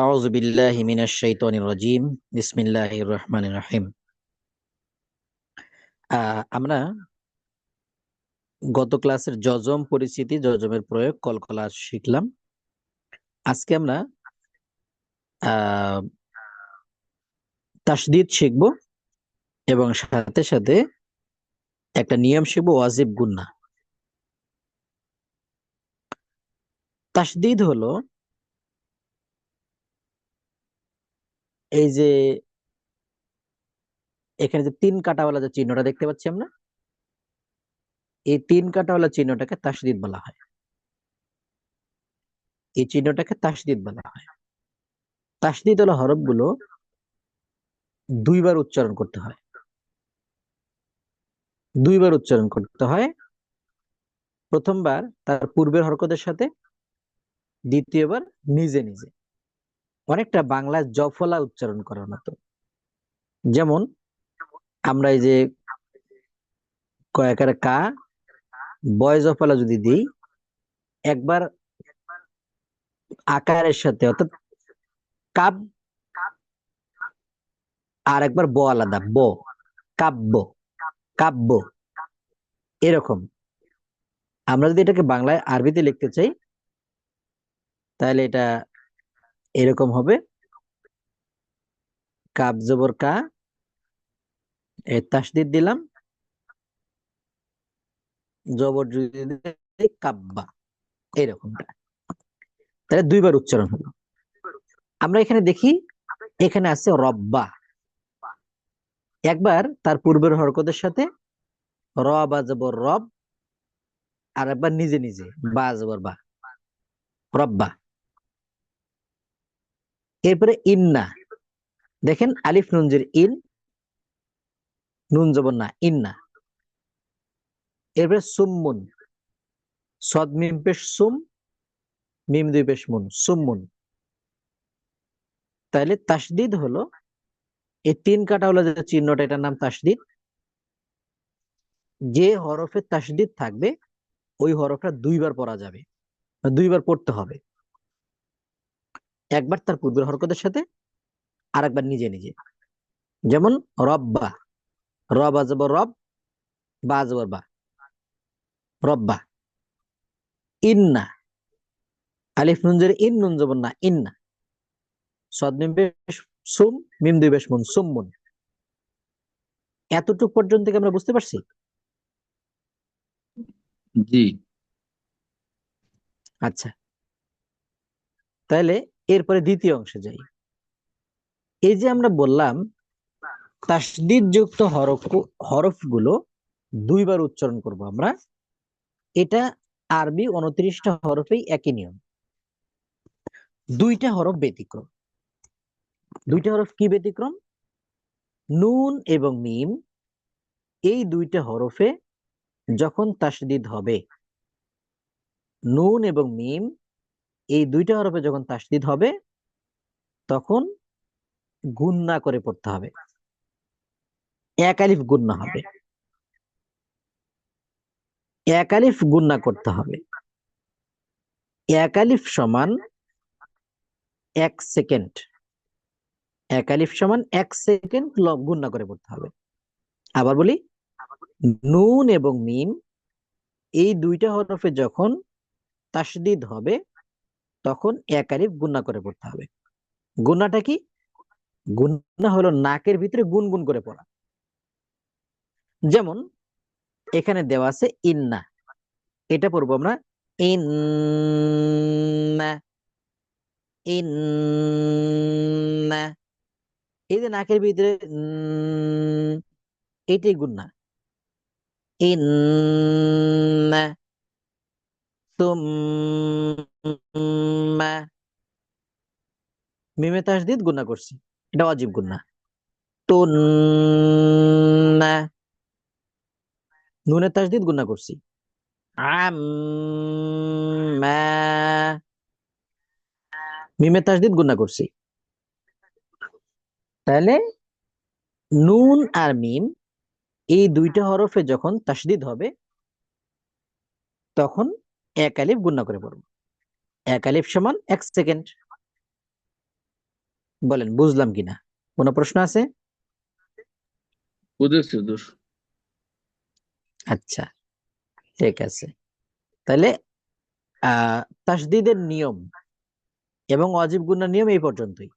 আউযু বিল্লাহি মিনাশ শাইতানির রাজিম। বিসমিল্লাহির রহমানির রহিম। আমরা গত ক্লাসের যজম পরিচিতি, যজমের প্রয়োগ, কলকলা শিখলাম। আজকে আমরা আহ তাসদীদ শিখব এবং সাথে সাথে একটা নিয়ম শিখব, ওয়াজিব গুন্না। তাসদীদ হলো এই যে এখানে যে তিন কাটাওয়ালা যে চিহ্নটা দেখতে পাচ্ছি আমরা, এই তিন কাটাওয়ালা চিহ্নটাকে তাসদীদ বলা হয়। এই চিহ্নটাকে তাসদীদ বলা হয়। তাসদীদ হলো হরফগুলো দুইবার উচ্চারণ করতে হয়। দুইবার উচ্চারণ করতে হয়। প্রথমবার তার পূর্বের হরকতের সাথে, দ্বিতীয়বার নিজে নিজে। অনেকটা বাংলায় জফলা উচ্চারণ করার মতো। যেমন আমরা এই যে কয়াকার কা, বয় জফলা যদি দিই, একবার আকারের সাথে অর্থাৎ কাব, আর একবার ব আলাদা, ব, কাব্য, কাব্য, এরকম। আমরা যদি এটাকে বাংলায় আরবিতে লিখতে চাই, তাহলে এটা এরকম হবে, কাব জবর কা, এর তাসদীদ দিলাম, জবর যদি দিই, কাব্বা, এরকমটা। তাহলে দুইবার উচ্চারণ হলো। আমরা এখানে দেখি, এখানে আছে রব্বা, একবার তার পূর্বের হরকতের সাথে র বা জবর রব, আর একবার নিজে নিজে বা জবর বা, রব্বা। এরপরে ইন্না, দেখেন আলিফ নুন জের ইন, নুন জবর না, ইন্না। এরপরে সুম্মুন, সদ মিম পেশ সুম, মিম দুই পেশ মুন, সুম্মুন। তাহলে তাসদীদ হলো এই তিন কাটা হলো যে চিহ্নটা, এটার নাম তাসদীদ। যে হরফে তাসদীদ থাকবে ওই হরফটা দুইবার পড়া যাবে, দুইবার পড়তে হবে। একবার তার পূর্বের হরকতের সাথে, আর একবার নিজে নিজে। যেমন রব্বা, রব আজবর রব, বা আজবর বা, রব্বা। ইন্না, আলিফ নুন জের ইন, নুন জবর না, ইন্না। সদ মিম পেশ সুম, মিম দুই পেশ মুন, সুম্মুন। এতটুক পর্যন্ত কি আমরা বুঝতে পারছি? জি। আচ্ছা, তাহলে এরপরে দ্বিতীয় অংশে যাই। এই যে আমরা বললাম তাসদীদ যুক্ত হরফগুলো দুইবার উচ্চারণ করব আমরা, এটা আরবি 29টা হরফেই একই নিয়ম। দুইটা হরফ ব্যতিক্রম। দুইটা হরফ কি ব্যতিক্রম? নুন এবং মিম, এই দুইটা হরফে যখন তাসদীদ হবে, নুন এবং মিম এই দুইটা হরফে যখন তাসদীদ হবে, তখন গুন্না করে পড়তে হবে। এক আলিফ গুন্না হবে, এক আলিফ গুন্না করতে হবে। এক আলিফ সমান 1 সেকেন্ড, এক আলিফ সমান 1 সেকেন্ড গুন্না করে পড়তে হবে। আবার বলি, নুন এবং মিম এই দুইটা হরফে যখন তাসদীদ হবে, তখন এক আলিফ গুন্না করে পড়তে হবে। গুন্নাটা কি? গুন্না হলো নাকের ভিতরে গুনগুন করে পড়া। যেমন এখানে দেওয়া আছে ইন্না, এটা পড়বো আমরা ইন্না, ইন্না। এই যে নাকের ভিতরে এইটাই গুন্না, ইন্না, তুম্মা। মিমে তাসদীদ গুন্না করছি, এটা ওয়াজিব গুন্না। তুন্না, নুনে তাসদীদ গুন্না করছি। আম্মা, মিমে তাসদীদ গুন্না করছি। তাহলে নুন আর মিম এই দুইটা হরফে যখন তাসদীদ হবে, তখন এক আলিফ গুন্না করে পড়বো। এক আলিফ সমান 1 সেকেন্ড। বলেন বুঝলাম কিনা, কোনো প্রশ্ন আছে? বুঝেছি হুজুর। আচ্ছা, ঠিক আছে। তাহলে তাসদিদের নিয়ম এবং ওয়াজিব গুনার নিয়ম এই পর্যন্তই।